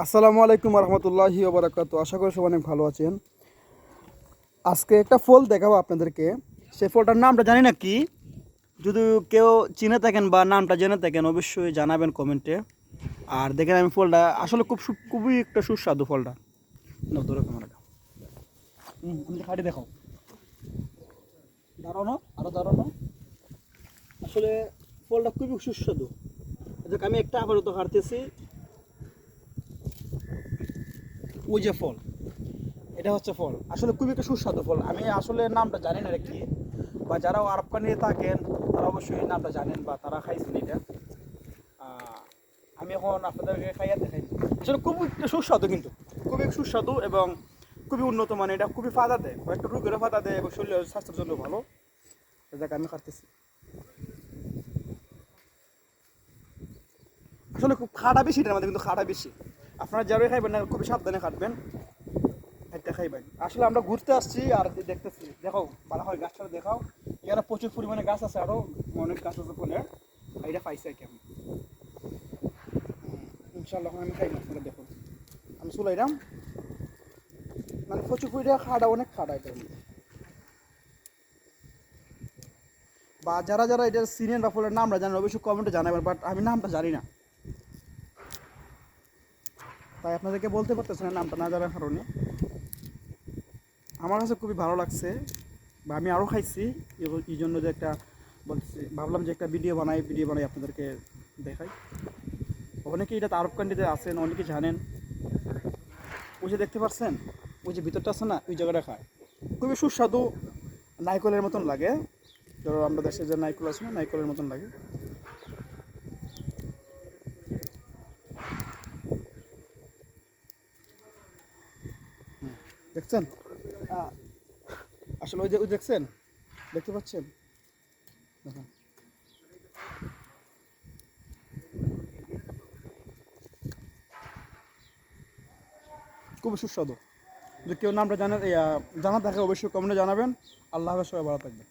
আসসালামু আলাইকুম রহমতুল্লাহি ওয়া বারাকাতুহু। আশা করি সবাই অনেক ভালো আছেন। আজকে একটা ফল দেখাবো আপনাদেরকে। সেই ফলটার নামটা জানি না কি, যদি কেউ চিনে থাকেন বা নামটা জেনে থাকেন অবশ্যই জানাবেন কমেন্টে। আর দেখেন আমি ফলটা আসলে খুবই একটা সুস্বাদু ফলটা। নাও ধরো ক্যামেরাটা। তুমি খাটি দেখাও। দাঁড়ানো আরো দাঁড়ানো। আসলে ফলটা খুবই সুস্বাদু। দেখ আমি একটা আপাতত হারতেছি। ওই যে ফল, এটা হচ্ছে ফল, আসলে খুবই একটা সুস্বাদু ফল। আমি আসলে নামটা জানি না এটা কি, বা যারা আরব কান্ট্রিতে থাকেন তারা অবশ্যই এই নামটা জানেন বা তারা খাইছেন এটা। আমি এখন আপনাদেরকে খাইয়া দেখাই। আসলে খুবই একটা সুস্বাদু, কিন্তু খুবই সুস্বাদু এবং খুবই উন্নত মানের। এটা খুবই ফায়দা দেয়, কয়েকটা রোগেরও ফায়দা দেয় এবং শরীরের স্বাস্থ্যের জন্য ভালো। যাকে আমি খাচ্তেছি, আসলে খুব খাটা বেশি এটার মধ্যে, কিন্তু খাটা বেশি। আপনারা যারাই খাইবেন না খুবই সাবধানে খাটবেন, একটা খাইবেন। আসলে আমরা ঘুরতে আসছি আর দেখতেছি, দেখো ভালো হয় গাছটা দেখাও। এখানে প্রচুর পরিমাণে গাছ আছে, আরো অনেক গাছ আছে ফলের। এটা পাইছি আর কি আমি, ইনশাল্লাহ আমি খাই না। আপনারা দেখুন আমি চুলাইলাম, মানে প্রচুর পরিমাণে খাটা, অনেক খাটা এটার মধ্যে। বা যারা যারা এটার চিনেন বা ফলের নামটা জানেন অবশ্যই কমেন্টে জানাবেন, বাট আমি নামটা জানি না, তাই আপনাদেরকে বলতে পারতেছি না নামটা না জানার কারণে। আমার কাছে খুবই ভালো লাগছে, বা আমি আরও খাইছি। এই জন্য যে একটা বলতেছি, ভাবলাম যে একটা ভিডিও বানাই আপনাদেরকে দেখাই। অনেকেই এটা আরব কান্ট্রিতে আছেন, অনেকে জানেন। ওই যে দেখতে পাচ্ছেন, ওই যে ভিতরটা আছে না, ওই জায়গাটা খায়। খুবই সুস্বাদু, নাইকলের মতন লাগে। ধরো আমরা দেশে যে নাইকল আছে না, নাইকলের মতন লাগে। দেখছেন? আসলে ওই দেখছেন, দেখতে পাচ্ছেন? দেখেন খুবই সুস্বাদু। যদি কেউ নামটা জানা থাকে অবশ্যই কমেন্টে জানাবেন। আল্লাহ হাফেজ, সবাই ভালো থাকবেন।